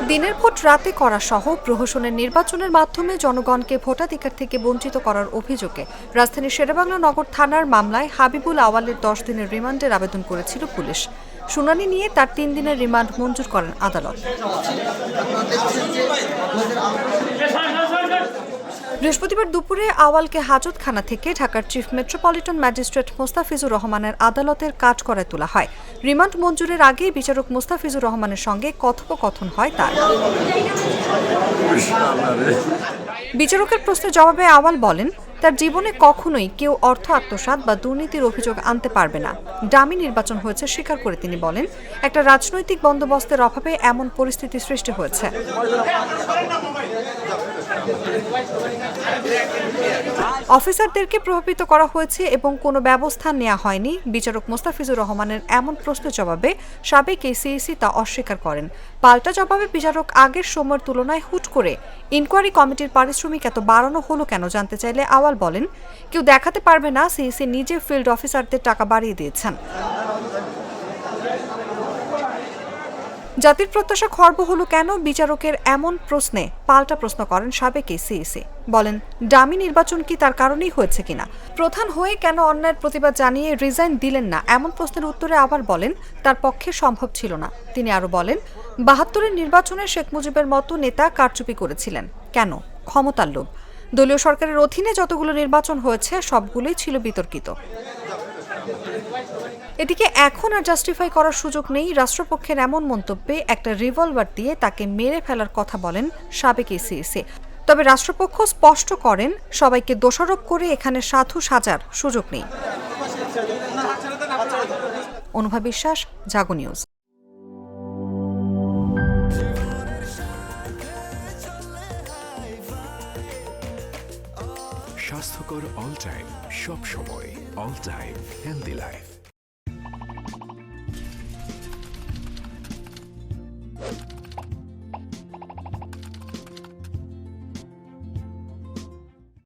দিনের ভোট রাতে করা সহ প্রহসনের নির্বাচনের মাধ্যমে জনগণকে ভোটাধিকার থেকে বঞ্চিত করার অভিযোগে রাজধানীর শেরেবাংলা নগর থানার মামলায় হাবিবুল আওয়ালের 10 দিনের রিমান্ডের আবেদন করেছিল পুলিশ। শুনানি নিয়ে তার 3 দিনের রিমান্ড মঞ্জুর করেন আদালত। বৃহস্পতিবার দুপুরে আওয়ালকে হাজতখানা থেকে ঢাকার চিফ মেট্রোপলিটন ম্যাজিস্ট্রেট মোস্তাফিজুর রহমানের আদালতের কাঠগড়ায় তোলা হয়। রিমান্ড মঞ্জুরের আগে বিচারক মোস্তাফিজুর রহমানের সঙ্গে কথোপকথন হয় তার। বিচারকের প্রশ্নের জবাবে আওয়াল বলেন, তার জীবনে কখনোই কেউ অর্থ আত্মসাৎ বা দুর্নীতির অভিযোগ আনতে পারবে না। ডামি নির্বাচন হয়েছে স্বীকার করে তিনি বলেন, একটা রাজনৈতিক বন্দোবস্তের অভাবে এমন পরিস্থিতি সৃষ্টি হয়েছে। অফিসারদেরকে প্রভাবিত করা হয়েছে এবং কোনো ব্যবস্থা নেওয়া হয়নি। বিচারক মোস্তাফিজুর রহমানের এমন প্রশ্নের জবাবে সাবেক সিইসি তা অস্বীকার করেন। পাল্টা জবাবে বিচারক আগের সময়ের তুলনায় হুট করে ইনকোয়ারি কমিটির পারিশ্রমিক এত বাড়ানো হলো কেন জানতে চাইলে আওয়াল বলেন, কেউ দেখাতে পারবে না সিইসি নিজে ফিল্ড অফিসারদের টাকা বাড়িয়ে দিয়েছেন। জাতির প্রত্যাশা খর্ব হলো কেন? বিচারকের এমন প্রশ্নে পাল্টা প্রশ্ন করেন সাবেক সিইসি, বলেন, ডামি নির্বাচন কি তার কারণেই হয়েছে কিনা? প্রধান হয়ে কেন অন্যায়ের প্রতিবাদ জানিয়ে রিজাইন দিলেন না? এমন প্রশ্নের উত্তরে আবার বলেন, তার পক্ষে সম্ভব ছিল না। তিনি আরো বলেন, ৭২-এর নির্বাচনে শেখ মুজিবের মতো নেতা কারচুপি করেছিলেন। কেন? ক্ষমতার লোভ। দলীয় সরকারের অধীনে যতগুলো নির্বাচন হয়েছে সবগুলোই ছিল বিতর্কিত। এদিকে এখন আর জাস্টিফাই করার সুযোগ নেই। রাষ্ট্রপক্ষের এমন মন্তব্যে একটা রিভলভার দিয়ে তাকে মেরে ফেলার কথা বলেন সাবেক সিইসি। তবে রাষ্ট্রপক্ষ স্পষ্ট করেন, সবাইকে দোষারোপ করে এখানে সাধু সাজার সুযোগ নেই। অনুভা বিশ্বাস, জাগো নিউজ। স্বাস্থ্যকর অল টাইম, সব সময় অল টাইম হেলদি লাইফ।